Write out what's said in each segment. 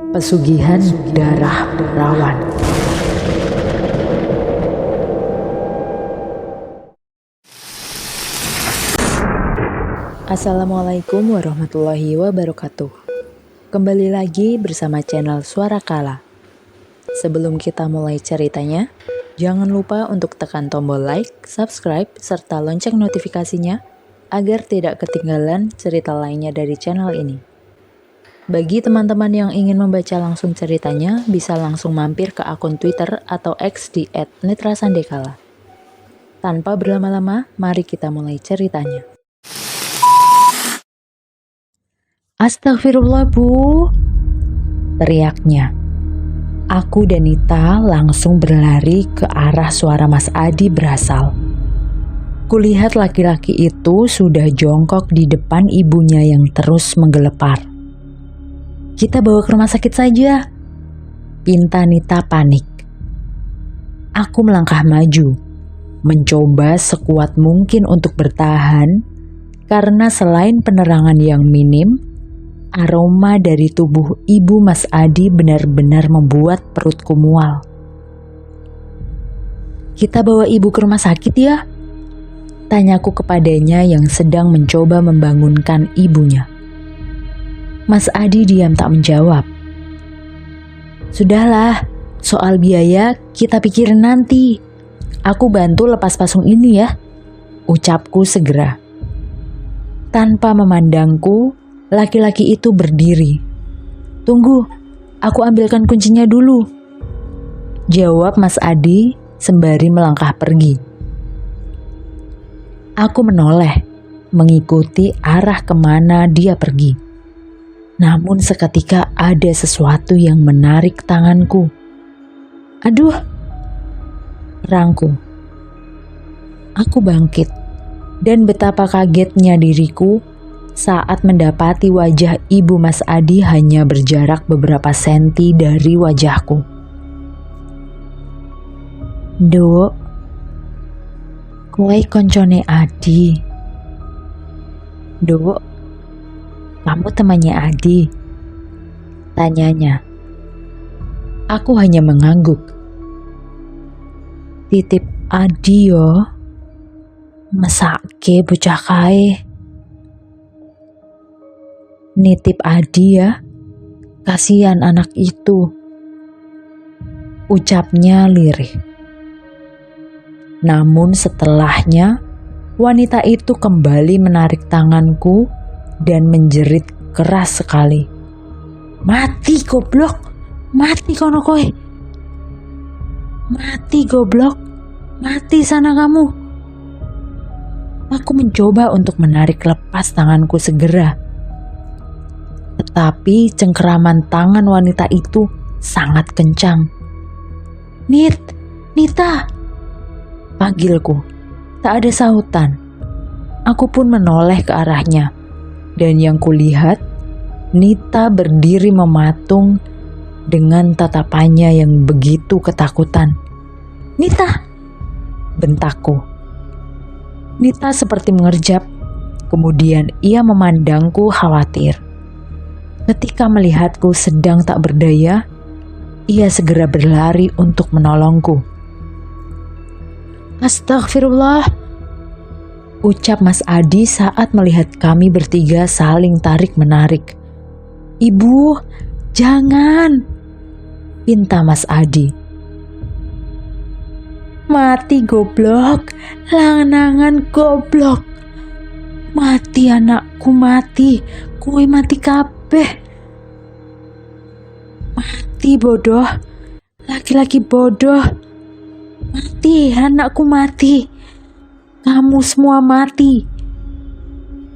Pesugihan darah perawan. Assalamualaikum warahmatullahi wabarakatuh. Kembali lagi bersama channel Suara Kala. Sebelum kita mulai ceritanya, jangan lupa untuk tekan tombol like, subscribe, serta lonceng notifikasinya agar tidak ketinggalan cerita lainnya dari channel ini. Bagi teman-teman yang ingin membaca langsung ceritanya, bisa langsung mampir ke akun Twitter atau X di @nitrasandekala. Tanpa berlama-lama, mari kita mulai ceritanya. Astagfirullah, Bu, teriaknya. Aku dan Nita langsung berlari ke arah suara Mas Adi berasal. Kulihat laki-laki itu sudah jongkok di depan ibunya yang terus menggelepar. Kita bawa ke rumah sakit saja, pinta Nita panik. Aku melangkah maju, mencoba sekuat mungkin untuk bertahan, karena selain penerangan yang minim, aroma dari tubuh ibu Mas Adi benar-benar membuat perutku mual. Kita bawa ibu ke rumah sakit ya? Tanyaku kepadanya yang sedang mencoba membangunkan ibunya. Mas Adi diam tak menjawab. Sudahlah, soal biaya kita pikirin nanti. Aku bantu lepas pasung ini ya, ucapku segera. Tanpa memandangku, laki-laki itu berdiri. Tunggu, aku ambilkan kuncinya dulu, jawab Mas Adi sembari melangkah pergi. Aku menoleh, mengikuti arah kemana dia pergi. Namun seketika ada sesuatu yang menarik tanganku. Aduh, rangku. Aku bangkit, dan betapa kagetnya diriku saat mendapati wajah ibu Mas Adi hanya berjarak beberapa senti dari wajahku. Dok, kowe koncone Adi. Dok, kamu temannya Adi? Tanyanya. Aku hanya mengangguk. Titip Adi yo. Mesake bocah kae. Nitip Adi ya. Kasihan anak itu, ucapnya lirih. Namun setelahnya, wanita itu kembali menarik tanganku dan menjerit keras sekali. Mati goblok, mati kono kowe. Mati goblok, mati sana kamu. Aku mencoba untuk menarik lepas tanganku segera. Tetapi cengkeraman tangan wanita itu sangat kencang. Nita, panggilku. Tak ada sahutan. Aku pun menoleh ke arahnya. Dan yang kulihat, Nita berdiri mematung dengan tatapannya yang begitu ketakutan. Nita, bentakku. Nita seperti mengerjap, kemudian ia memandangku khawatir. Ketika melihatku sedang tak berdaya, ia segera berlari untuk menolongku. Astagfirullah, ucap Mas Adi saat melihat kami bertiga saling tarik-menarik. Ibu, jangan, pinta Mas Adi. Mati goblok, lanangan goblok. Mati anakku, mati. Kowe mati kabeh. Mati bodoh, laki-laki bodoh. Mati, anakku mati. Kamu semua mati,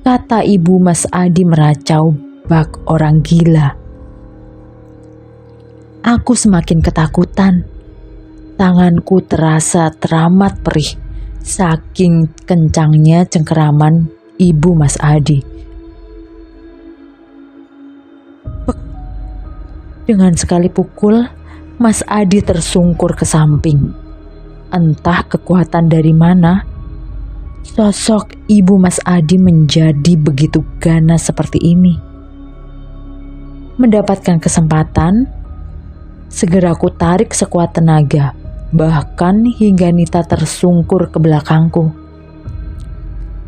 kata ibu Mas Adi meracau bak orang gila. Aku semakin ketakutan. Tanganku terasa teramat perih, saking kencangnya cengkeraman ibu Mas Adi. Dengan sekali pukul, Mas Adi tersungkur ke samping. Entah kekuatan dari mana, sosok ibu Mas Adi menjadi begitu ganas seperti ini. Mendapatkan kesempatan, segera ku tarik sekuat tenaga, bahkan hingga Nita tersungkur ke belakangku.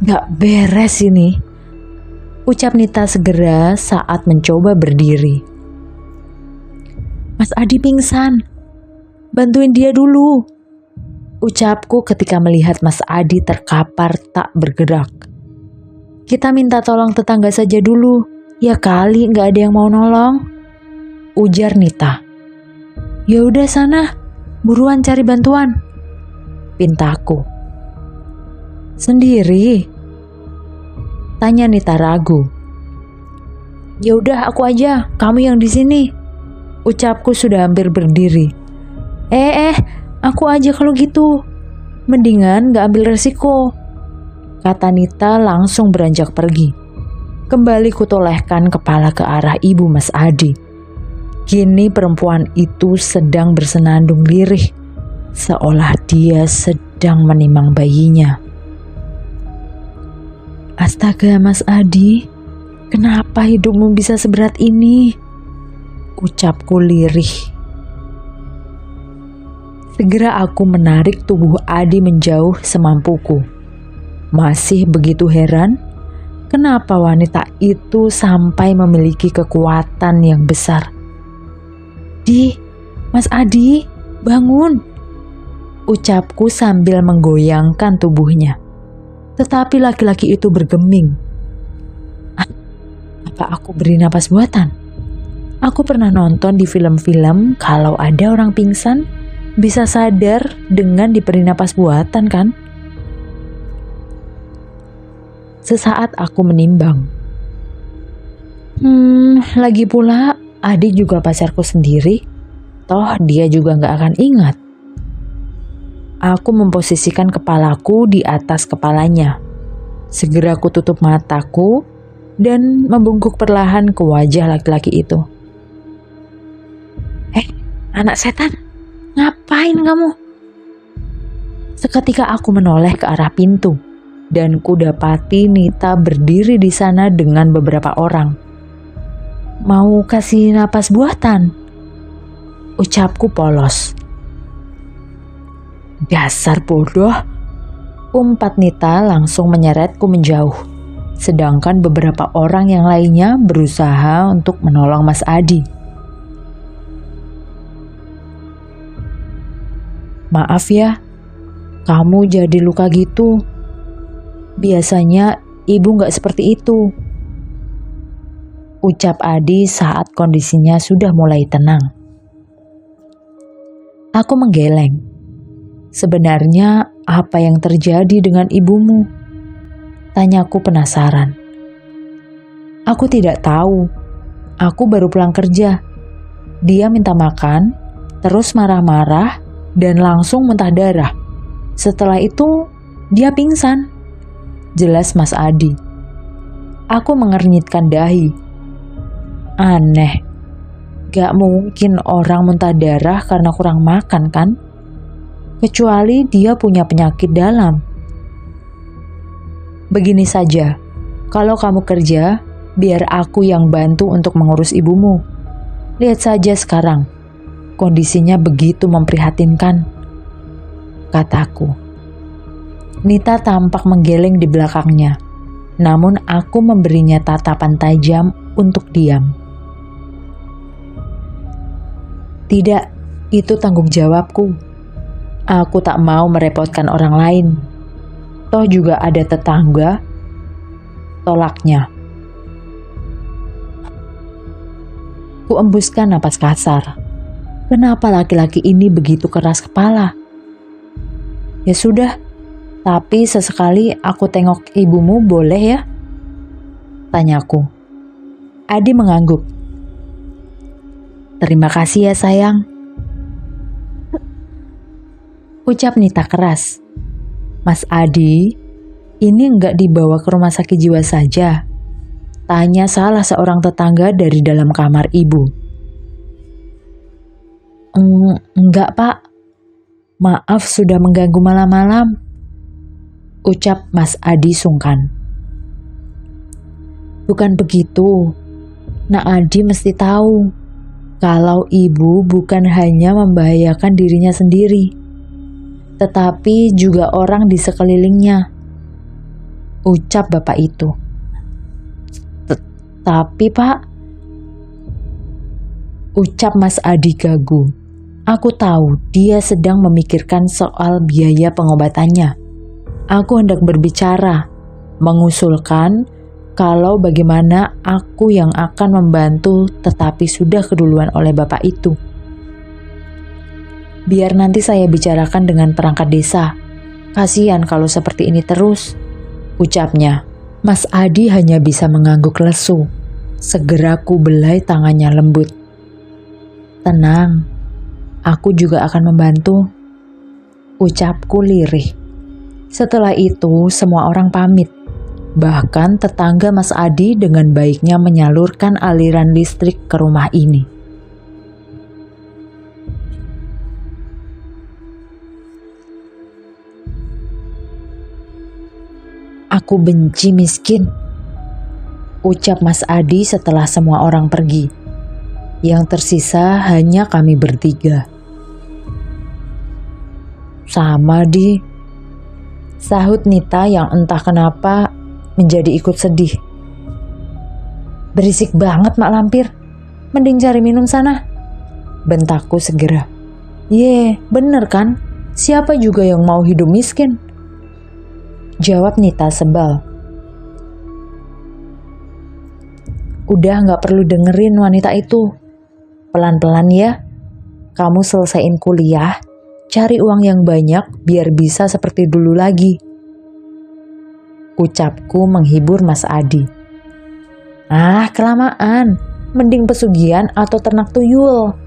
"Gak beres ini," ucap Nita segera saat mencoba berdiri. "Mas Adi pingsan, bantuin dia dulu," ucapku ketika melihat Mas Adi terkapar tak bergerak. "Kita minta tolong tetangga saja dulu, ya kali gak ada yang mau nolong," ujar Nita. "Ya udah sana, buruan cari bantuan," pintaku. "Sendiri?" tanya Nita ragu. "Ya udah aku aja, kamu yang di sini," ucapku sudah hampir berdiri. Aku aja kalau gitu. Mendingan gak ambil resiko," kata Nita langsung beranjak pergi. Kembali kutolehkan kepala ke arah ibu Mas Adi. Kini perempuan itu sedang bersenandung lirih, seolah dia sedang menimang bayinya. "Astaga Mas Adi, kenapa hidupmu bisa seberat ini?" ucapku lirih. Segera aku menarik tubuh Adi menjauh semampuku. Masih begitu heran, kenapa wanita itu sampai memiliki kekuatan yang besar. Mas Adi, bangun," ucapku sambil menggoyangkan tubuhnya. Tetapi laki-laki itu bergeming. Apa aku beri napas buatan? Aku pernah nonton di film-film kalau ada orang pingsan bisa sadar dengan diberi napas buatan kan? Sesaat aku menimbang. Lagi pula Adi juga pacarku sendiri, toh dia juga gak akan ingat. Aku memposisikan kepalaku di atas kepalanya. Segera aku tutup mataku dan membungkuk perlahan ke wajah laki-laki itu. Anak setan, ngapain kamu?" Seketika aku menoleh ke arah pintu dan kudapati Nita berdiri di sana dengan beberapa orang. "Mau kasih napas buatan?" ucapku polos. "Dasar bodoh," umpat Nita langsung menyeretku menjauh. Sedangkan beberapa orang yang lainnya berusaha untuk menolong Mas Adi. "Maaf ya, kamu jadi luka gitu. Biasanya ibu gak seperti itu," ucap Adi saat kondisinya sudah mulai tenang. Aku menggeleng. "Sebenarnya apa yang terjadi dengan ibumu?" tanyaku penasaran. "Aku tidak tahu. Aku baru pulang kerja. Dia minta makan, terus marah-marah, dan langsung muntah darah. Setelah itu, dia pingsan," jelas Mas Adi. Aku mengernyitkan dahi. Aneh, gak mungkin orang muntah darah karena kurang makan kan? Kecuali dia punya penyakit dalam. "Begini saja, kalau kamu kerja, biar aku yang bantu untuk mengurus ibumu. Lihat saja sekarang, kondisinya begitu memprihatinkan," kataku. Nita tampak menggeleng di belakangnya, namun aku memberinya tatapan tajam untuk diam. "Tidak, itu tanggung jawabku. Aku tak mau merepotkan orang lain. Toh juga ada tetangga," tolaknya. Ku embuskan napas kasar. Kenapa laki-laki ini begitu keras kepala? "Ya sudah, tapi sesekali aku tengok ibumu boleh ya?" tanyaku. Adi mengangguk. "Terima kasih ya sayang," ucap Nita keras. "Mas Adi, ini enggak dibawa ke rumah sakit jiwa saja?" tanya salah seorang tetangga dari dalam kamar ibu. Enggak Pak, maaf sudah mengganggu malam-malam," ucap Mas Adi sungkan. "Bukan begitu, Nak Adi mesti tahu kalau ibu bukan hanya membahayakan dirinya sendiri, tetapi juga orang di sekelilingnya, ucap bapak itu. Tapi Pak, ucap Mas Adi gagu. Aku tahu dia sedang memikirkan soal biaya pengobatannya. Aku hendak berbicara, mengusulkan kalau bagaimana aku yang akan membantu tetapi sudah keduluan oleh bapak itu. Biar nanti saya bicarakan dengan perangkat desa. Kasihan kalau seperti ini terus, ucapnya. Mas Adi hanya bisa mengangguk lesu. Segera ku belai tangannya lembut. Tenang, aku juga akan membantu, ucapku lirih. Setelah itu semua orang pamit. Bahkan tetangga Mas Adi dengan baiknya menyalurkan aliran listrik ke rumah ini. Aku benci miskin, ucap Mas Adi setelah semua orang pergi. Yang tersisa hanya kami bertiga. Sama Di, sahut Nita yang entah kenapa menjadi ikut sedih. Berisik banget Mak Lampir, mending cari minum sana, bentakku segera. Ye, bener kan? Siapa juga yang mau hidup miskin? Jawab Nita sebal. Udah gak perlu dengerin wanita itu. Pelan-pelan ya. Kamu selesaiin kuliah, cari uang yang banyak biar bisa seperti dulu lagi, ucapku menghibur Mas Adi. Ah, kelamaan. Mending pesugihan atau ternak tuyul,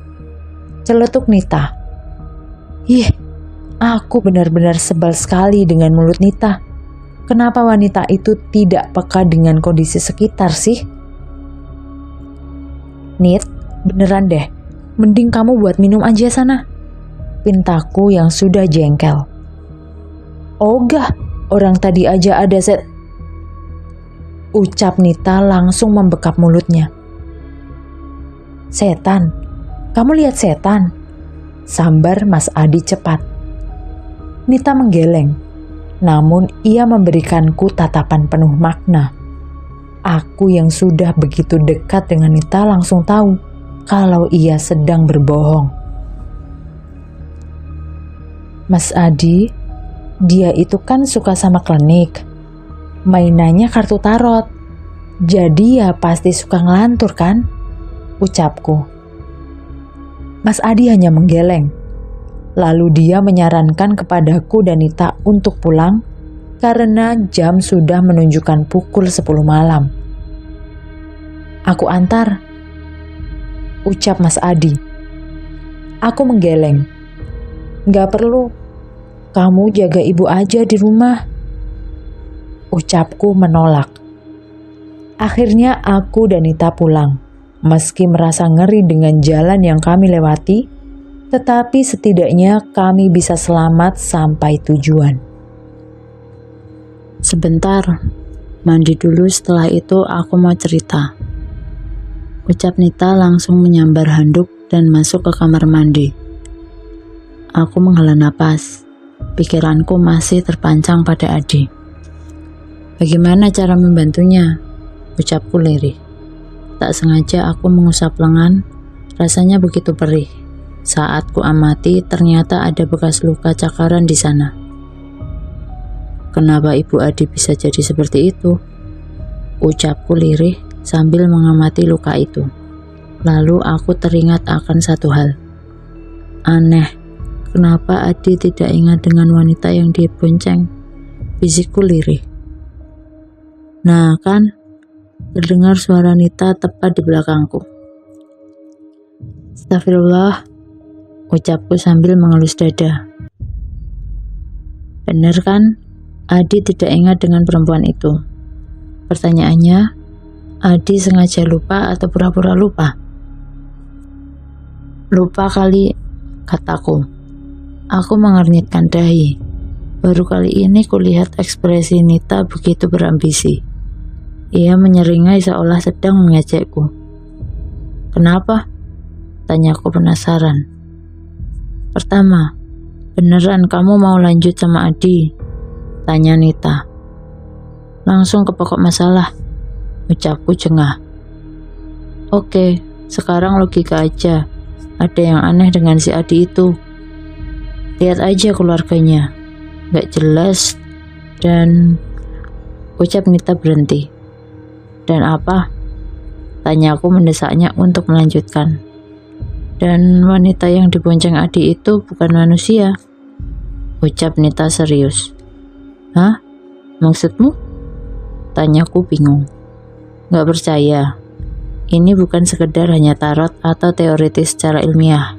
celetuk Nita. Ih, aku benar-benar sebal sekali dengan mulut Nita. Kenapa wanita itu tidak peka dengan kondisi sekitar sih? Nit, beneran deh, mending kamu buat minum aja sana, pintaku yang sudah jengkel. Ogah, orang tadi aja ada ucap Nita langsung membekap mulutnya. Setan, kamu lihat setan? Sambar Mas Adi cepat. Nita menggeleng. Namun ia memberikanku tatapan penuh makna. Aku yang sudah begitu dekat dengan Nita langsung tahu kalau ia sedang berbohong. Mas Adi, dia itu kan suka sama klinik. Mainannya kartu tarot. Jadi ya pasti suka ngelantur kan? Ucapku. Mas Adi hanya menggeleng. Lalu dia menyarankan kepadaku dan Nita untuk pulang karena jam sudah menunjukkan pukul 10 malam. Aku antar, ucap Mas Adi. Aku menggeleng. Gak perlu, kamu jaga ibu aja di rumah, ucapku menolak. Akhirnya aku dan Nita pulang. Meski merasa ngeri dengan jalan yang kami lewati, tetapi setidaknya kami bisa selamat sampai tujuan. Sebentar, mandi dulu, setelah itu aku mau cerita, ucap Nita langsung menyambar handuk dan masuk ke kamar mandi. Aku menghela napas, pikiranku masih terpancang pada Adi. Bagaimana cara membantunya? Ucapku lirih. Tak sengaja aku mengusap lengan, rasanya begitu perih. Saat ku amati, ternyata ada bekas luka cakaran di sana. Kenapa Ibu Adi bisa jadi seperti itu? Ucapku lirih sambil mengamati luka itu. Lalu aku teringat akan satu hal. Aneh, kenapa Adi tidak ingat dengan wanita yang dia bonceng? Bisikku lirih. Nah kan, terdengar suara Nita tepat di belakangku. Astagfirullah, ucapku sambil mengelus dada. Benar kan, Adi tidak ingat dengan perempuan itu? Pertanyaannya, Adi sengaja lupa atau pura-pura lupa? Lupa kali, kataku. Aku mengernyitkan dahi. Baru kali ini kulihat ekspresi Nita begitu berambisi. Ia menyeringai seolah sedang mengejekku. Kenapa? Tanyaku penasaran. Pertama, beneran kamu mau lanjut sama Adi? Tanya Nita. Langsung ke pokok masalah, ucapku jengah. Oke, sekarang logika aja. Ada yang aneh dengan si Adi itu. Lihat aja keluarganya, gak jelas dan... Ucap Nita berhenti. Dan apa? Tanyaku mendesaknya untuk melanjutkan. Dan wanita yang dibonceng Adi itu bukan manusia. Ucap Nita serius. Hah? Maksudmu? Tanyaku bingung. Gak percaya. Ini bukan sekedar hanya tarot atau teoritis secara ilmiah.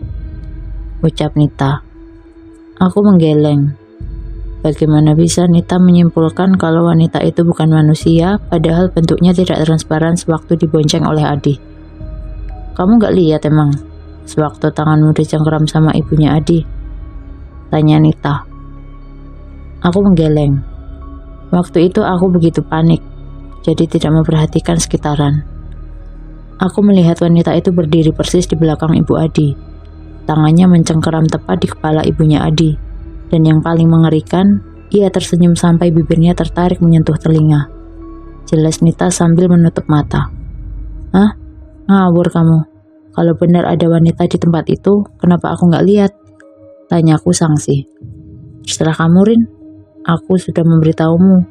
Ucap Nita. Aku menggeleng. Bagaimana bisa Nita menyimpulkan kalau wanita itu bukan manusia, padahal bentuknya tidak transparan sewaktu dibonceng oleh Adi? Kamu gak lihat emang? Sewaktu tanganmu dicengkeram sama ibunya Adi? Tanya Nita. Aku menggeleng. Waktu itu aku begitu panik, jadi tidak memperhatikan sekitaran. Aku melihat wanita itu berdiri persis di belakang ibu Adi. Tangannya mencengkeram tepat di kepala ibunya Adi. Dan yang paling mengerikan, ia tersenyum sampai bibirnya tertarik menyentuh telinga. Jelas Nita sambil menutup mata. Hah? Ngawur kamu. Kalau benar ada wanita di tempat itu, kenapa aku nggak lihat? Tanyaku sangsi. Terserah kamu, Rin. Aku sudah memberitahumu.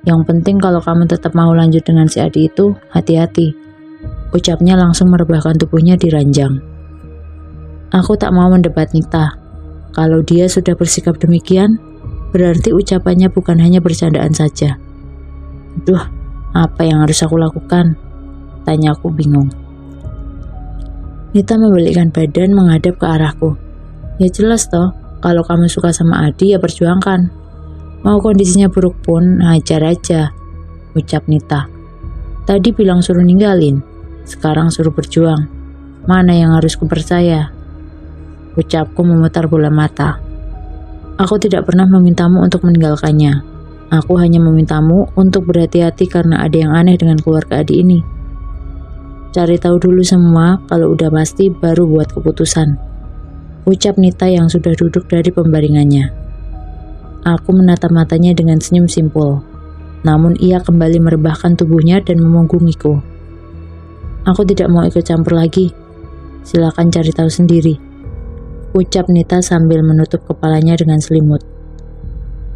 Yang penting kalau kamu tetap mau lanjut dengan si Adi itu, hati-hati. Ucapnya langsung merebahkan tubuhnya di ranjang. Aku tak mau mendebat Nita. Kalau dia sudah bersikap demikian, berarti ucapannya bukan hanya bercandaan saja. Duh, apa yang harus aku lakukan? Tanyaku bingung. Nita membalikkan badan menghadap ke arahku. Ya jelas toh, kalau kamu suka sama Adi ya perjuangkan. Mau kondisinya buruk pun, hajar aja. Ucap Nita. Tadi bilang suruh ninggalin, sekarang suruh berjuang. Mana yang harus kupercaya? Ucapku memutar bola mata. Aku tidak pernah memintamu untuk meninggalkannya. Aku hanya memintamu untuk berhati-hati karena ada yang aneh dengan keluarga Adi ini. Cari tahu dulu semua, kalau udah pasti baru buat keputusan. Ucap Nita yang sudah duduk dari pembaringannya. Aku menatap matanya dengan senyum simpul. Namun ia kembali merebahkan tubuhnya dan memunggungiku. Aku tidak mau ikut campur lagi. Silakan cari tahu sendiri. Ucap Nita sambil menutup kepalanya dengan selimut.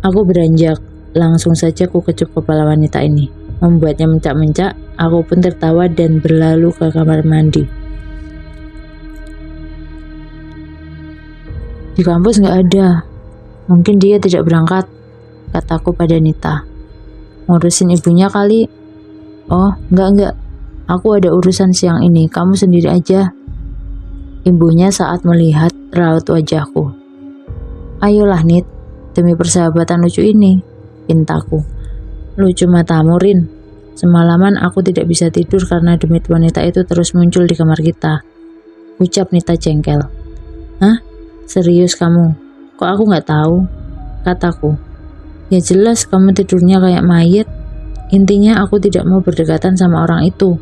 Aku beranjak, langsung saja ku kecup kepala wanita ini. Membuatnya mencak-mencak, aku pun tertawa dan berlalu ke kamar mandi. Di kampus gak ada. Mungkin dia tidak berangkat, kataku pada Nita. Ngurusin ibunya kali. Oh, enggak. Aku ada urusan siang ini, kamu sendiri aja. Ibunya saat melihat raut wajahku. Ayolah Nit, demi persahabatan lucu ini, pintaku. Lucu matamu, Rin. Semalaman aku tidak bisa tidur karena demit wanita itu terus muncul di kamar kita. Ucap Nita jengkel. Hah? Serius kamu? Kok aku nggak tahu? Kataku. Ya jelas kamu tidurnya kayak mayat. Intinya aku tidak mau berdekatan sama orang itu.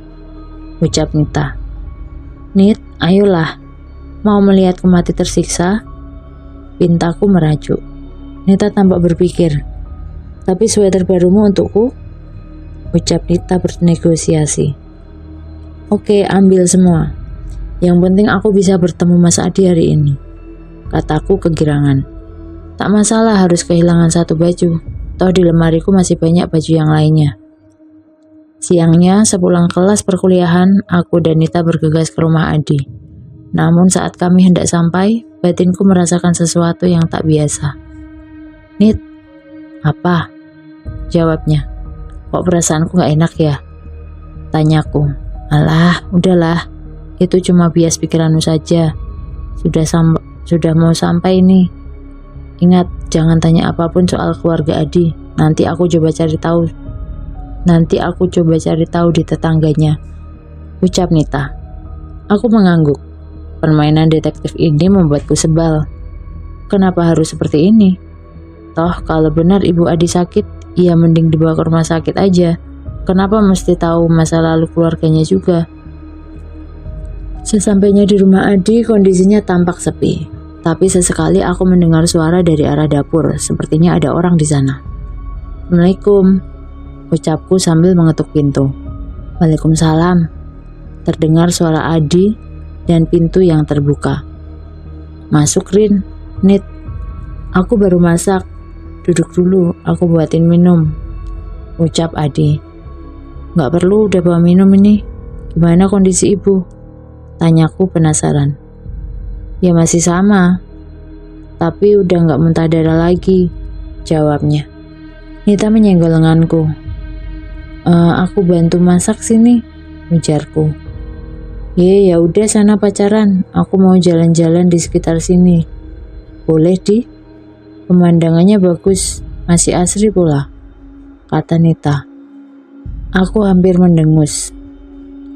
Ucap Nita. Nit, ayolah. Mau melihatku mati tersiksa? Pintaku merajuk. Nita tampak berpikir. Tapi sweater barumu untukku? Ucap Nita bernegosiasi. Oke, ambil semua. Yang penting aku bisa bertemu Mas Adi hari ini. Kataku kegirangan. Tak masalah harus kehilangan satu baju. Toh di lemariku masih banyak baju yang lainnya. Siangnya, sepulang kelas perkuliahan, aku dan Nita bergegas ke rumah Adi. Namun saat kami hendak sampai, batinku merasakan sesuatu yang tak biasa. Nit, apa? Jawabnya. Kok perasaanku gak enak ya? Tanyaku. Alah, udahlah. Itu cuma bias pikiranmu saja. Sudah mau sampai nih. Ingat, jangan tanya apapun soal keluarga Adi. Nanti aku coba cari tahu di tetangganya. Ucap Nita. Aku mengangguk. Permainan detektif ini membuatku sebal. Kenapa harus seperti ini? Toh kalau benar ibu Adi sakit, ya mending dibawa ke rumah sakit aja. Kenapa mesti tahu masa lalu keluarganya juga? Sesampainya di rumah Adi, kondisinya tampak sepi. Tapi sesekali aku mendengar suara dari arah dapur, sepertinya ada orang di sana. "Assalamualaikum," ucapku sambil mengetuk pintu. "Waalaikumsalam." Terdengar suara Adi dan pintu yang terbuka. "Masuk, Rin." "Nit, aku baru masak. Duduk dulu, aku buatin minum," ucap Adi. "Gak perlu, udah bawa minum ini. Gimana kondisi ibu?" tanyaku penasaran. "Ya masih sama, tapi udah gak muntah darah lagi," jawabnya. Nita menyenggol lenganku. Aku bantu masak sini," ujarku. Ya udah sana pacaran, aku mau jalan-jalan di sekitar sini." "Boleh, Di. Pemandangannya bagus, masih asri pula," kata Nita. Aku hampir mendengus.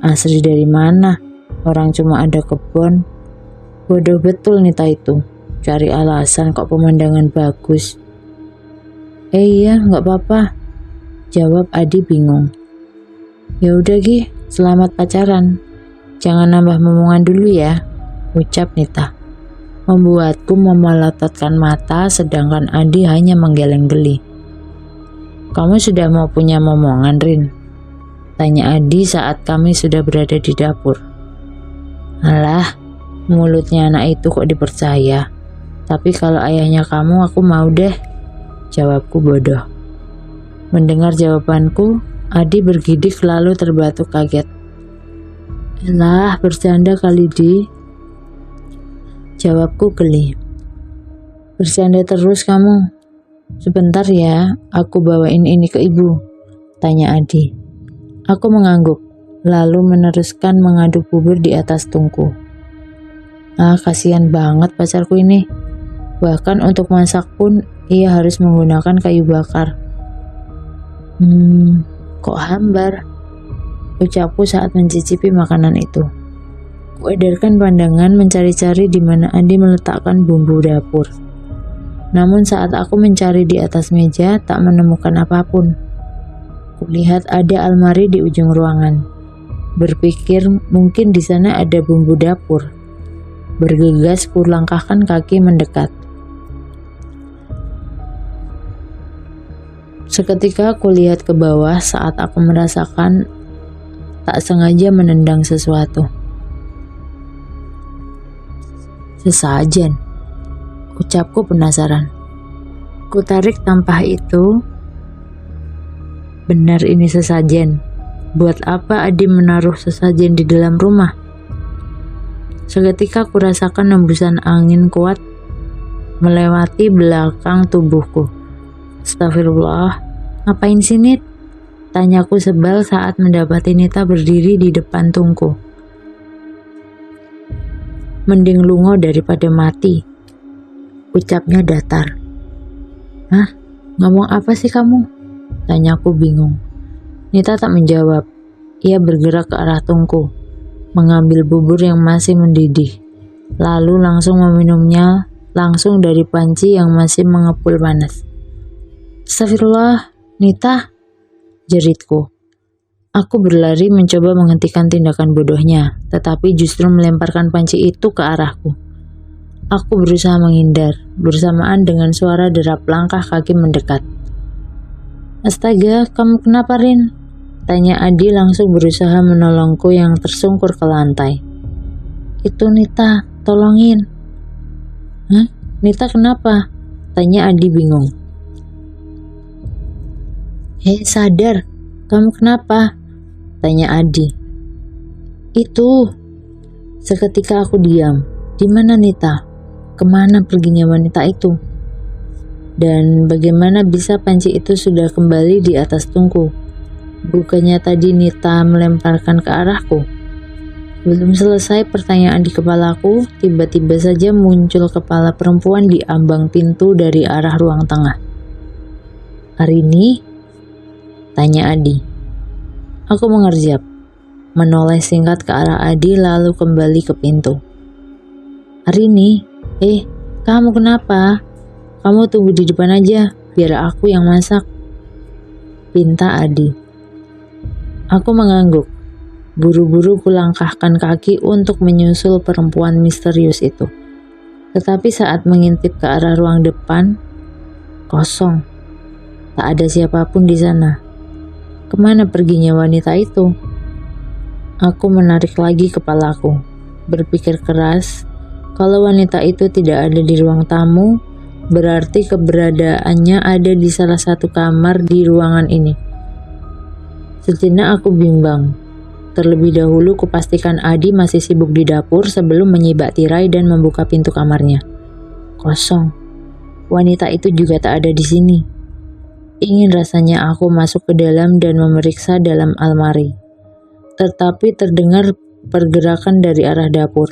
Asri dari mana? Orang cuma ada kebun. Bodoh betul Nita itu. Cari alasan kok pemandangan bagus. Iya, nggak apa-apa," jawab Adi bingung. "Ya udah Gi, selamat pacaran. Jangan nambah momongan dulu ya," ucap Nita. Membuatku memelototkan mata sedangkan Adi hanya menggeleng geli. "Kamu sudah mau punya momongan, Rin?" tanya Adi saat kami sudah berada di dapur. "Alah, mulutnya anak itu kok dipercaya. Tapi kalau ayahnya kamu aku mau deh," jawabku bodoh. Mendengar jawabanku, Adi bergidik lalu terbatuk kaget. "Elah, bercanda kali, Di," jawabku geli. "Bercanda terus kamu. Sebentar ya, aku bawain ini ke ibu," tanya Adi. Aku mengangguk, lalu meneruskan mengaduk bubur di atas tungku. Kasihan banget pacarku ini. Bahkan untuk masak pun ia harus menggunakan kayu bakar. Kok hambar?" ucapku saat mencicipi makanan itu. Kuedarkan pandangan mencari-cari di mana Adi meletakkan bumbu dapur. Namun saat aku mencari di atas meja tak menemukan apapun. Kulihat ada almari di ujung ruangan. Berpikir mungkin di sana ada bumbu dapur. Bergegas kulangkahkan kaki mendekat. Seketika aku lihat ke bawah saat aku merasakan tak sengaja menendang sesuatu. Sesajen, ucapku penasaran. Kutarik tampah itu. Benar ini sesajen. Buat apa Adi menaruh sesajen di dalam rumah? Seketika aku rasakan hembusan angin kuat melewati belakang tubuhku. Astagfirullah, ngapain sih Nit? Tanyaku sebal saat mendapati Nita berdiri di depan tungku. Mending lungo daripada mati, ucapnya datar. Hah? Ngomong apa sih kamu? Tanyaku bingung. Nita tak menjawab. Ia bergerak ke arah tungku, mengambil bubur yang masih mendidih, lalu langsung meminumnya langsung dari panci yang masih mengepul panas. Astagfirullah, Nita, jeritku. Aku berlari mencoba menghentikan tindakan bodohnya, tetapi justru melemparkan panci itu ke arahku. Aku berusaha menghindar, bersamaan dengan suara derap langkah kaki mendekat. Astaga, kamu kenapa, Rin? Tanya Adi langsung berusaha menolongku yang tersungkur ke lantai. Itu Nita, tolongin. Hah? Nita kenapa? Tanya Adi bingung. Hei, sadar, kamu kenapa? Tanya Adi. Itu. Seketika aku diam. Di mana Nita? Kemana perginya wanita itu? Dan bagaimana bisa panci itu sudah kembali di atas tungku? Bukannya tadi Nita melemparkan ke arahku? Belum selesai pertanyaan di kepalaku, tiba-tiba saja muncul kepala perempuan di ambang pintu dari arah ruang tengah. Arini? Tanya Adi. Aku mengerjap, menoleh singkat ke arah Adi lalu kembali ke pintu. Arini, kamu kenapa? Kamu tunggu di depan aja, biar aku yang masak. Pinta Adi. Aku mengangguk. Buru-buru kulangkahkan kaki untuk menyusul perempuan misterius itu. Tetapi saat mengintip ke arah ruang depan, kosong. Tak ada siapapun di sana. Kemana perginya wanita itu? Aku menarik lagi kepalaku, berpikir keras, kalau wanita itu tidak ada di ruang tamu, berarti keberadaannya ada di salah satu kamar di ruangan ini. Sejenak aku bimbang. Terlebih dahulu kupastikan Adi masih sibuk di dapur sebelum menyibak tirai dan membuka pintu kamarnya. Kosong. Wanita itu juga tak ada di sini. Ingin rasanya aku masuk ke dalam dan memeriksa dalam almari. Tetapi terdengar pergerakan dari arah dapur.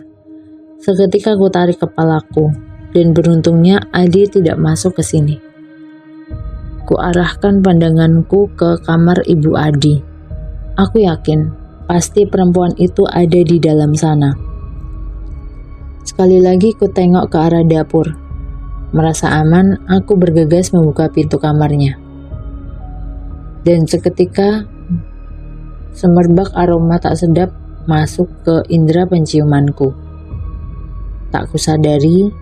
Seketika ku tarik kepalaku, dan beruntungnya Adi tidak masuk ke sini. Ku arahkan pandanganku ke kamar ibu Adi. Aku yakin pasti perempuan itu ada di dalam sana. Sekali lagi ku tengok ke arah dapur. Merasa aman, aku bergegas membuka pintu kamarnya. Dan seketika, semerbak aroma tak sedap masuk ke indera penciumanku. Tak kusadari,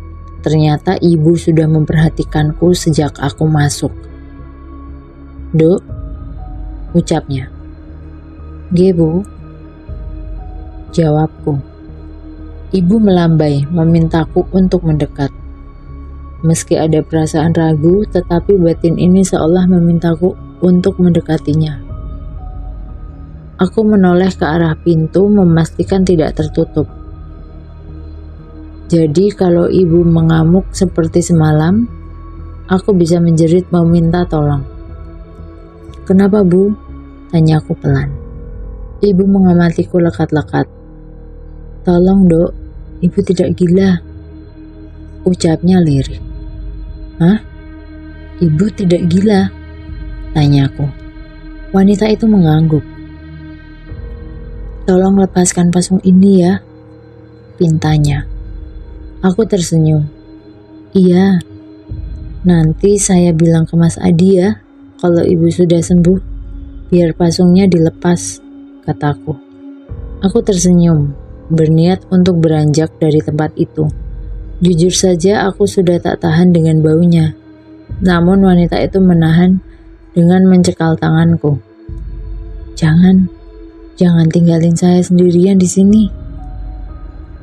ternyata ibu sudah memperhatikanku sejak aku masuk. "Duk," ucapnya. "Nggih, Bu," jawabku. Ibu melambai, memintaku untuk mendekat. Meski ada perasaan ragu, tetapi batin ini seolah memintaku untuk mendekatinya. Aku menoleh ke arah pintu, memastikan tidak tertutup. Jadi kalau ibu mengamuk seperti semalam, aku bisa menjerit meminta tolong. "Kenapa, Bu?" tanyaku pelan. Ibu mengamatiku lekat-lekat. "Tolong, Dok, Ibu tidak gila," ucapnya lirih. "Hah? Ibu tidak gila?" tanyaku. Wanita itu mengangguk. "Tolong lepaskan pasung ini ya," pintanya. Aku tersenyum. "Iya, nanti saya bilang ke Mas Adi ya, kalau ibu sudah sembuh, biar pasungnya dilepas," kataku. Aku tersenyum, berniat untuk beranjak dari tempat itu. Jujur saja aku sudah tak tahan dengan baunya. Namun wanita itu menahan dengan mencekal tanganku. Jangan tinggalin saya sendirian di sini,"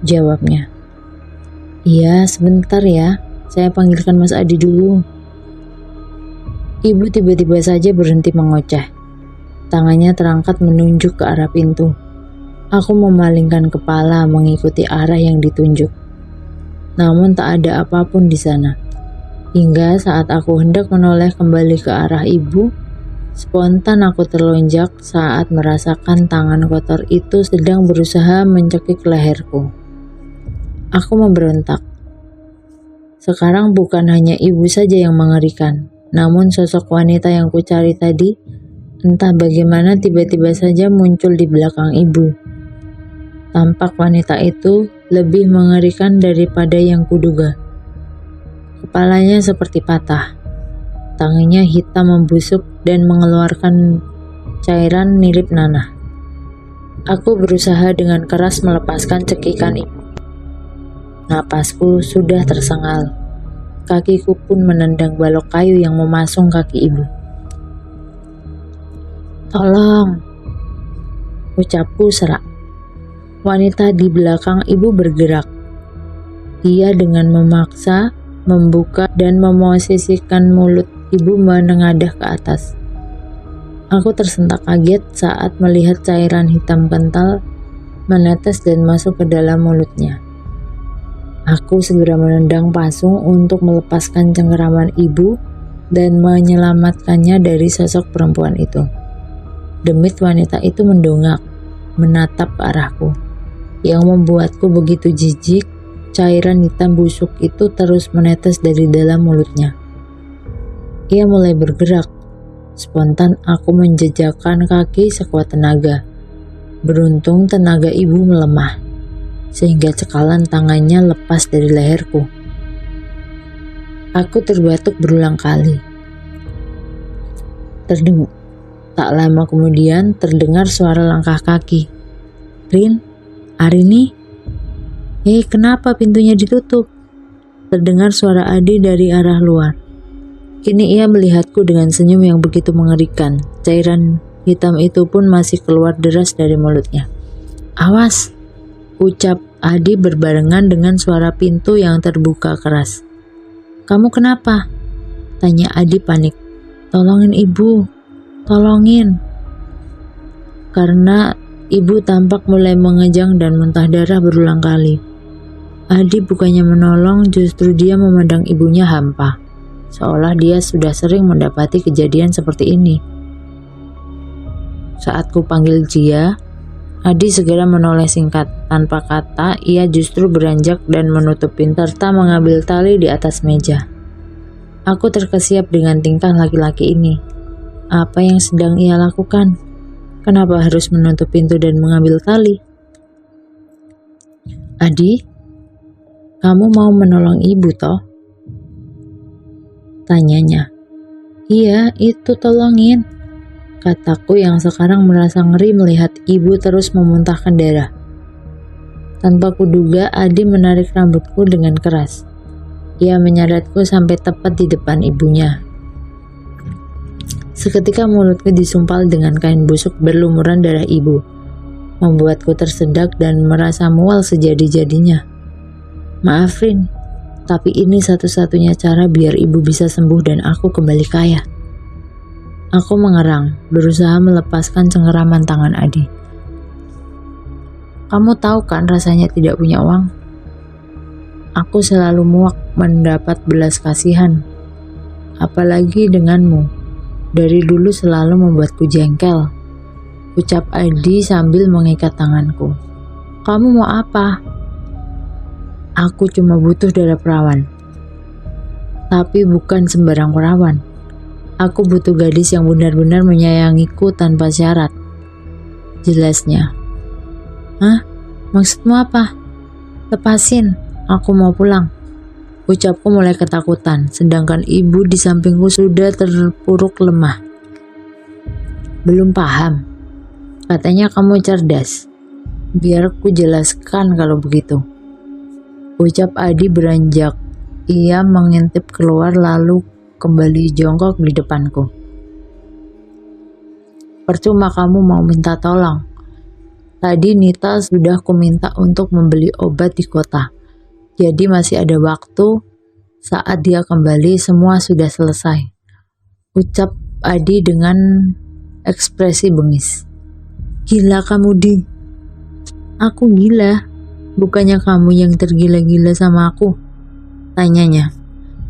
jawabnya. "Iya, sebentar ya, saya panggilkan Mas Adi dulu." Ibu tiba-tiba saja berhenti mengoceh. Tangannya terangkat menunjuk ke arah pintu. Aku memalingkan kepala mengikuti arah yang ditunjuk. Namun tak ada apapun di sana. Hingga saat aku hendak menoleh kembali ke arah ibu, spontan aku terlonjak saat merasakan tangan kotor itu sedang berusaha mencekik leherku. Aku memberontak. Sekarang bukan hanya ibu saja yang mengerikan, namun sosok wanita yang kucari tadi, entah bagaimana tiba-tiba saja muncul di belakang ibu. Tampak wanita itu lebih mengerikan daripada yang kuduga. Kepalanya seperti patah. Tangannya hitam membusuk dan mengeluarkan cairan mirip nanah. Aku berusaha dengan keras melepaskan cekikan ibu. Napasku sudah tersengal. Kakiku pun menendang balok kayu yang memasung kaki ibu. "Tolong," ucapku serak. Wanita di belakang ibu bergerak. Ia dengan memaksa membuka dan memosisikan mulut ibu menengadah ke atas. Aku tersentak kaget saat melihat cairan hitam kental menetes dan masuk ke dalam mulutnya. Aku segera menendang pasung untuk melepaskan cengkeraman ibu dan menyelamatkannya dari sosok perempuan itu. Demit wanita itu mendongak, menatap ke arahku. Yang membuatku begitu jijik, cairan hitam busuk itu terus menetes dari dalam mulutnya. Ia mulai bergerak. Spontan aku menjejakkan kaki sekuat tenaga. Beruntung tenaga ibu melemah, sehingga cekalan tangannya lepas dari leherku. Aku terbatuk berulang kali. Tak lama kemudian terdengar suara langkah kaki. Rin, Arini? Hei, kenapa pintunya ditutup? Terdengar suara Adi dari arah luar. Kini ia melihatku dengan senyum yang begitu mengerikan. Cairan hitam itu pun masih keluar deras dari mulutnya. Awas, ucap Adi berbarengan dengan suara pintu yang terbuka keras. Kamu kenapa? Tanya Adi panik. Tolongin ibu, tolongin. Karena ibu tampak mulai mengejang dan muntah darah berulang kali. Adi bukannya menolong, justru dia memandang ibunya hampa. Seolah dia sudah sering mendapati kejadian seperti ini. Saat ku panggil Jia, Adi segera menoleh singkat. Tanpa kata, ia justru beranjak dan menutup pintu serta mengambil tali di atas meja. Aku terkesiap dengan tingkah laki-laki ini. Apa yang sedang ia lakukan? Kenapa harus menutup pintu dan mengambil tali? Adi, kamu mau menolong ibu toh? Tanyanya. Iya, itu tolongin. Kataku yang sekarang merasa ngeri melihat ibu terus memuntahkan darah. Tanpa kuduga, Adi menarik rambutku dengan keras. Ia menyeretku sampai tepat di depan ibunya. Seketika mulutku disumpal dengan kain busuk berlumuran darah ibu, membuatku tersedak dan merasa mual sejadi-jadinya. Maaf Rin, tapi ini satu-satunya cara biar ibu bisa sembuh dan aku kembali kaya. Aku mengerang, berusaha melepaskan cengkeraman tangan Adi. Kamu tahu kan rasanya tidak punya uang? Aku selalu muak mendapat belas kasihan. Apalagi denganmu. Dari dulu selalu membuatku jengkel. Ucap Adi sambil mengikat tanganku. Kamu mau apa? Aku cuma butuh darah perawan. Tapi bukan sembarang perawan. Aku butuh gadis yang benar-benar menyayangiku tanpa syarat. Jelasnya. Hah? Maksudmu apa? Lepasin, aku mau pulang. Ucapku mulai ketakutan, sedangkan ibu di sampingku sudah terpuruk lemah. Belum paham. Katanya kamu cerdas. Biar ku jelaskan kalau begitu. Ucap Adi beranjak. Ia mengintip keluar lalu kembali jongkok di depanku. Percuma kamu mau minta tolong. Tadi Nita sudah kuminta untuk membeli obat di kota. Jadi masih ada waktu. Saat dia kembali semua sudah selesai. Ucap Adi dengan ekspresi bengis. Gila kamu Di. Aku gila. Bukannya kamu yang tergila-gila sama aku? Tanyanya.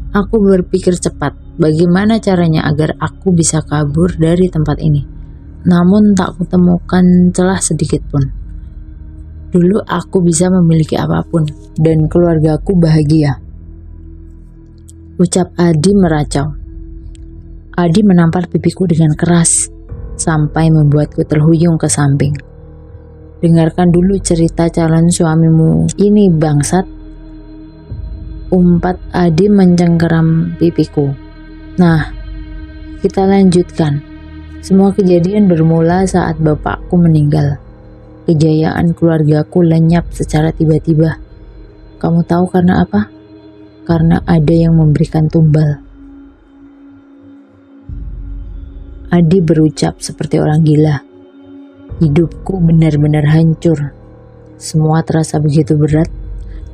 Aku berpikir cepat. Bagaimana caranya agar aku bisa kabur dari tempat ini? Namun tak kutemukan celah sedikit pun. Dulu aku bisa memiliki apapun dan keluargaku bahagia. Ucap Adi meracau. Adi menampar pipiku dengan keras sampai membuatku terhuyung ke samping. Dengarkan dulu cerita calon suamimu ini bangsat. Umpat Adi mencengkeram pipiku. Nah, kita lanjutkan. Semua kejadian bermula saat bapakku meninggal. Kejayaan keluargaku lenyap secara tiba-tiba. Kamu tahu karena apa? Karena ada yang memberikan tumbal. Adi berucap seperti orang gila. Hidupku benar-benar hancur. Semua terasa begitu berat.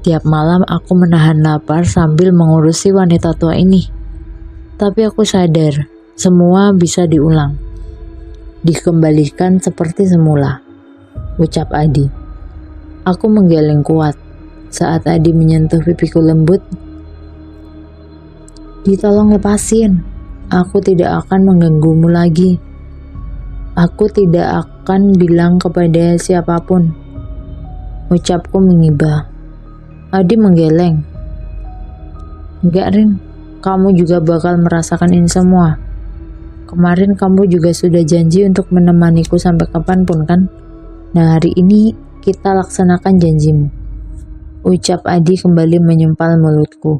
Tiap malam aku menahan lapar sambil mengurusi wanita tua ini. Tapi aku sadar, semua bisa diulang. Dikembalikan seperti semula. Ucap Adi. Aku menggeleng kuat. Saat Adi menyentuh pipiku lembut. Ditolong lepasin. Aku tidak akan mengganggumu lagi. Aku tidak akan bilang kepada siapapun. Ucapku mengibah. Adi menggeleng. Enggak Rin, kamu juga bakal merasakan ini semua. Kemarin kamu juga sudah janji untuk menemaniku sampai kapanpun kan? Nah hari ini kita laksanakan janjimu. Ucap Adi kembali menyempal mulutku.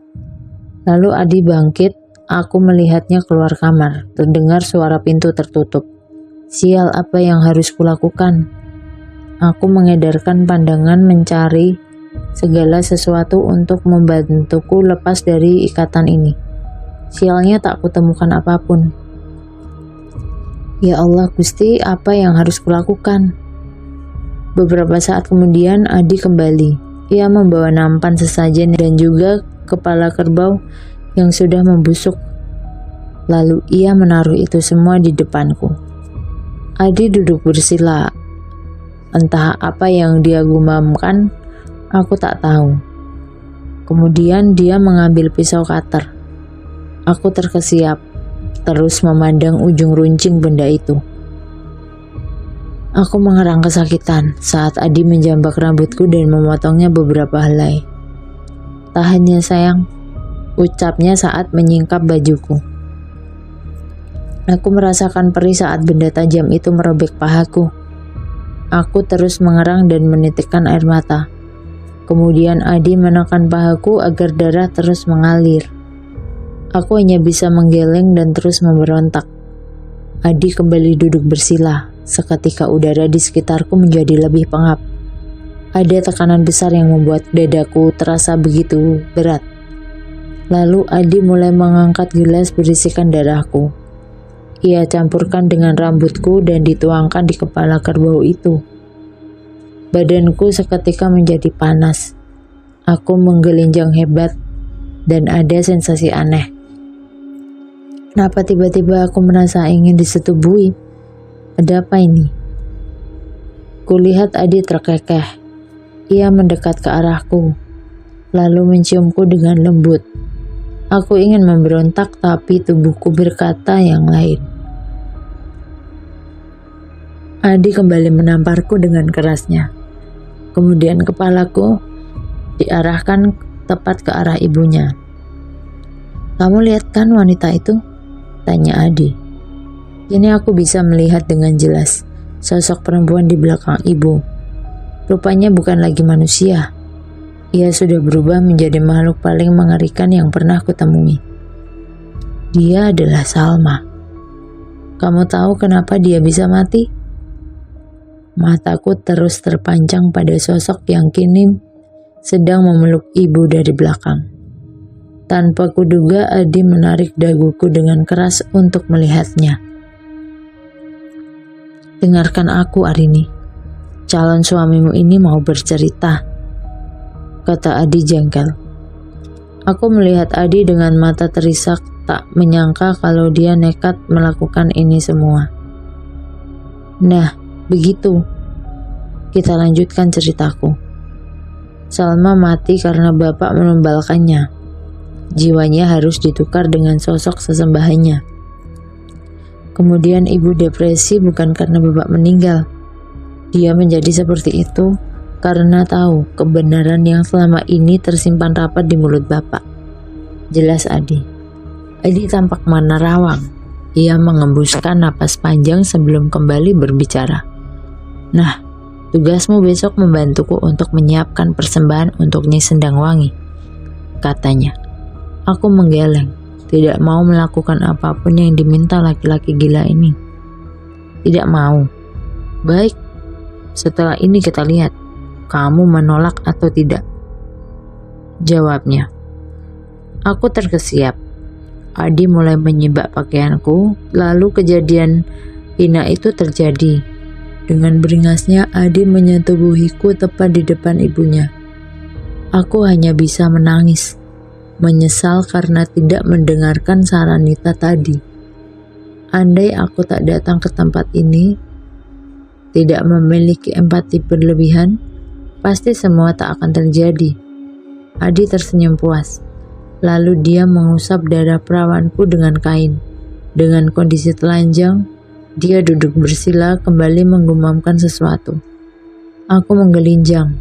Lalu Adi bangkit, aku melihatnya keluar kamar. Terdengar suara pintu tertutup. Sial, apa yang harus kulakukan? Aku mengedarkan pandangan mencari segala sesuatu untuk membantuku lepas dari ikatan ini. Sialnya tak kutemukan apapun. Ya Allah Gusti, apa yang harus kulakukan? Beberapa saat kemudian Adi kembali. Ia membawa nampan sesajen dan juga kepala kerbau yang sudah membusuk. Lalu ia menaruh itu semua di depanku. Adi duduk bersila. Entah apa yang dia gumamkan, aku tak tahu. Kemudian dia mengambil pisau cutter. Aku terkesiap, terus memandang ujung runcing benda itu. Aku mengerang kesakitan saat Adi menjambak rambutku dan memotongnya beberapa helai. Tahan ya sayang, ucapnya saat menyingkap bajuku. Aku merasakan perih saat benda tajam itu merobek pahaku. Aku terus mengerang dan menitikkan air mata. Kemudian Adi menekan pahaku agar darah terus mengalir. Aku hanya bisa menggeleng dan terus memberontak. Adi kembali duduk bersila. Seketika udara di sekitarku menjadi lebih pengap. Ada tekanan besar yang membuat dadaku terasa begitu berat. Lalu Adi mulai mengangkat gelas berisikan darahku. Ia campurkan dengan rambutku dan dituangkan di kepala kerbau itu. Badanku seketika menjadi panas. Aku menggelinjang hebat dan ada sensasi aneh. Kenapa tiba-tiba aku merasa ingin disetubui? Ada apa ini? Kulihat Adi terkekeh. Ia mendekat ke arahku, lalu menciumku dengan lembut. Aku ingin memberontak, tapi tubuhku berkata yang lain. Adi kembali menamparku dengan kerasnya. Kemudian kepalaku diarahkan tepat ke arah ibunya. "Kamu lihat kan wanita itu?" tanya Adi. Kini aku bisa melihat dengan jelas sosok perempuan di belakang ibu. Rupanya bukan lagi manusia. Ia sudah berubah menjadi makhluk paling mengerikan yang pernah kutemui. Dia adalah Salma. Kamu tahu kenapa dia bisa mati? Mataku terus terpancang pada sosok yang kini sedang memeluk ibu dari belakang. Tanpa kuduga, Adi menarik daguku dengan keras untuk melihatnya. Dengarkan aku, Arini. Calon suamimu ini mau bercerita, kata Adi jengkel. Aku melihat Adi dengan mata terisak, tak menyangka kalau dia nekat melakukan ini semua. Nah, begitu. Kita lanjutkan ceritaku. Salma mati karena bapak menumbalkannya. Jiwanya harus ditukar dengan sosok sesembahannya. Kemudian ibu depresi bukan karena bapak meninggal. Dia menjadi seperti itu karena tahu kebenaran yang selama ini tersimpan rapat di mulut bapak. Jelas Adi. Adi tampak menerawang. Ia mengembuskan napas panjang sebelum kembali berbicara. Nah, tugasmu besok membantuku untuk menyiapkan persembahan untuk Nyi Sendangwangi, katanya. Aku menggeleng. Tidak mau melakukan apapun yang diminta laki-laki gila ini. Tidak mau. Baik, setelah ini kita lihat kamu menolak atau tidak, jawabnya. Aku terkesiap. Adi mulai menyibak pakaianku, lalu kejadian hina itu terjadi. Dengan beringasnya Adi menyetubuhiku tepat di depan ibunya. Aku hanya bisa menangis. Menyesal karena tidak mendengarkan saran Nita tadi. Andai aku tak datang ke tempat ini, tidak memiliki empati berlebihan, pasti semua tak akan terjadi. Adi tersenyum puas. Lalu dia mengusap dada perawanku dengan kain. Dengan kondisi telanjang, dia duduk bersila kembali menggumamkan sesuatu. Aku menggelinjang.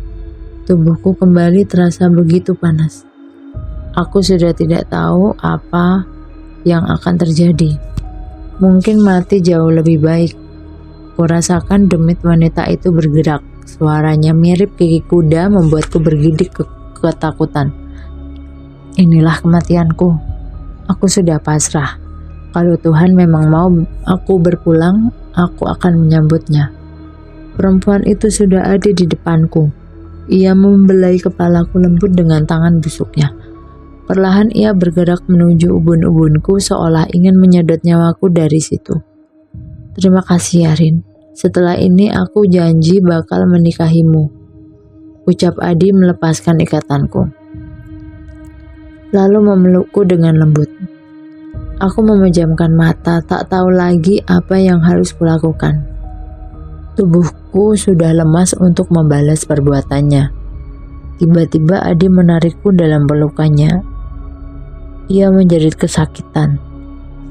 Tubuhku kembali terasa begitu panas. Aku sudah tidak tahu apa yang akan terjadi. Mungkin mati jauh lebih baik. Kurasakan demit wanita itu bergerak. Suaranya mirip gigi kuda membuatku bergidik ketakutan. Inilah kematianku. Aku sudah pasrah. Kalau Tuhan memang mau aku berpulang, aku akan menyambutnya. Perempuan itu sudah ada di depanku. Ia membelai kepalaku lembut dengan tangan busuknya. Perlahan ia bergerak menuju ubun-ubunku seolah ingin menyedot nyawaku dari situ. Terima kasih Yarin. Setelah ini aku janji bakal menikahimu, ucap Adi melepaskan ikatanku. Lalu memelukku dengan lembut. Aku memejamkan mata, tak tahu lagi apa yang harus kulakukan. Tubuhku sudah lemas untuk membalas perbuatannya. Tiba-tiba Adi menarikku dalam pelukannya. Ia menjerit kesakitan.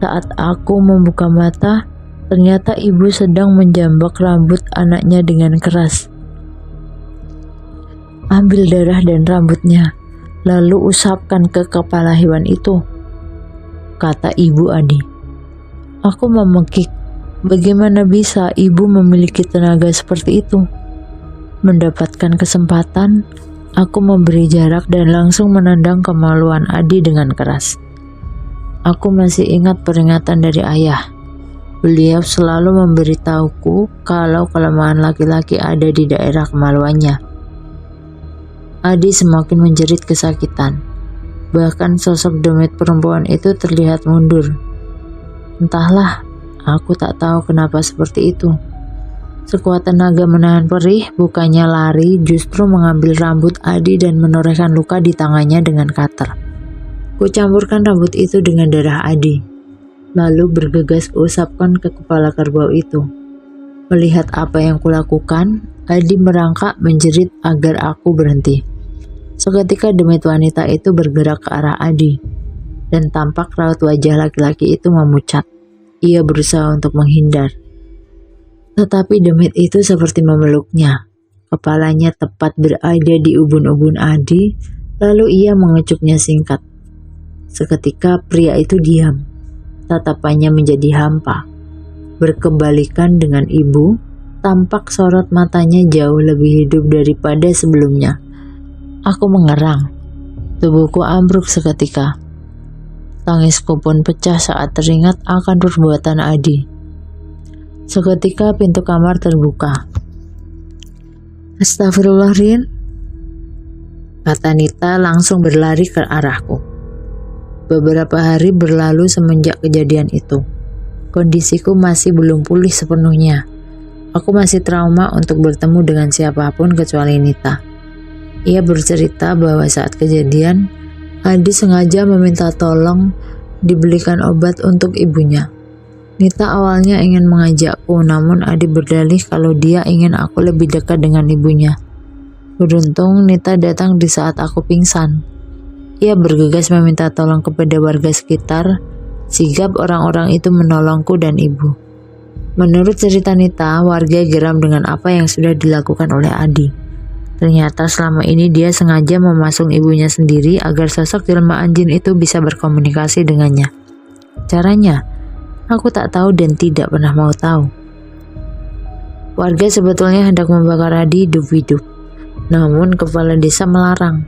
Saat aku membuka mata, ternyata ibu sedang menjambak rambut anaknya dengan keras. Ambil darah dan rambutnya, lalu usapkan ke kepala hewan itu, kata ibu Adi. Aku memekik. Bagaimana bisa ibu memiliki tenaga seperti itu? Mendapatkan kesempatan, aku memberi jarak dan langsung menendang kemaluan Adi dengan keras. Aku masih ingat peringatan dari ayah. Beliau selalu memberitahuku kalau kelemahan laki-laki ada di daerah kemaluannya. Adi semakin menjerit kesakitan. Bahkan sosok demit perempuan itu terlihat mundur. Entahlah, aku tak tahu kenapa seperti itu. Sekuat tenaga menahan perih, bukannya lari, justru mengambil rambut Adi dan menorehkan luka di tangannya dengan cutter. Kucampurkan rambut itu dengan darah Adi, lalu bergegas usapkan ke kepala kerbau itu. Melihat apa yang kulakukan, Adi merangkak menjerit agar aku berhenti. Seketika demit wanita itu bergerak ke arah Adi, dan tampak raut wajah laki-laki itu memucat. Ia berusaha untuk menghindar. Tetapi demit itu seperti memeluknya. Kepalanya tepat berada di ubun-ubun Adi, lalu ia mengecupnya singkat. Seketika pria itu diam. Tatapannya menjadi hampa. Berkebalikan dengan ibu, tampak sorot matanya jauh lebih hidup daripada sebelumnya. Aku mengerang. Tubuhku ambruk seketika. Tangisku pun pecah saat teringat akan perbuatan Adi. Seketika pintu kamar terbuka. Astagfirullah Rin, kata Nita langsung berlari ke arahku. Beberapa hari berlalu semenjak kejadian itu. Kondisiku masih belum pulih sepenuhnya. Aku masih trauma untuk bertemu dengan siapapun kecuali Nita. Ia bercerita bahwa saat kejadian, Adi sengaja meminta tolong dibelikan obat untuk ibunya. Nita awalnya ingin mengajakku, namun Adi berdalih kalau dia ingin aku lebih dekat dengan ibunya. Beruntung Nita datang di saat aku pingsan. Ia bergegas meminta tolong kepada warga sekitar. Sigap orang-orang itu menolongku dan ibu. Menurut cerita Nita, warga geram dengan apa yang sudah dilakukan oleh Adi. Ternyata selama ini dia sengaja memasung ibunya sendiri agar sosok jelmaan jin itu bisa berkomunikasi dengannya. Caranya, aku tak tahu dan tidak pernah mau tahu. Warga sebetulnya hendak membakar Adi hidup-hidup, namun kepala desa melarang.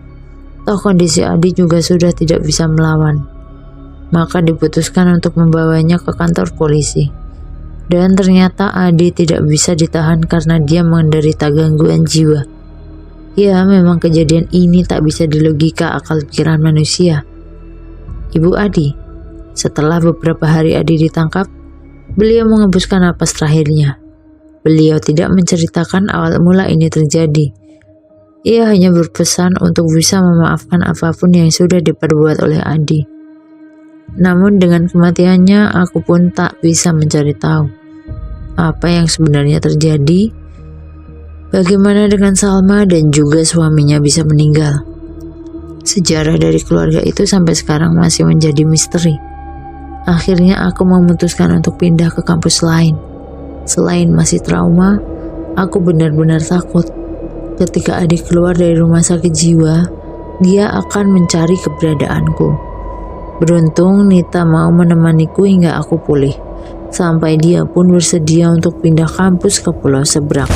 Toh kondisi Adi juga sudah tidak bisa melawan. Maka diputuskan untuk membawanya ke kantor polisi. Dan ternyata Adi tidak bisa ditahan karena dia menderita gangguan jiwa. Ya, memang kejadian ini tak bisa dilogika akal pikiran manusia. Ibu Adi, setelah beberapa hari Adi ditangkap, beliau mengembuskan napas terakhirnya. Beliau tidak menceritakan awal mula ini terjadi. Ia hanya berpesan untuk bisa memaafkan apapun yang sudah diperbuat oleh Adi. Namun dengan kematiannya, aku pun tak bisa mencari tahu apa yang sebenarnya terjadi. Bagaimana dengan Salma dan juga suaminya bisa meninggal? Sejarah dari keluarga itu sampai sekarang masih menjadi misteri. Akhirnya aku memutuskan untuk pindah ke kampus lain. Selain masih trauma, aku benar-benar takut. Ketika adik keluar dari rumah sakit jiwa, dia akan mencari keberadaanku. Beruntung Nita mau menemaniku hingga aku pulih. Sampai dia pun bersedia untuk pindah kampus ke pulau seberang.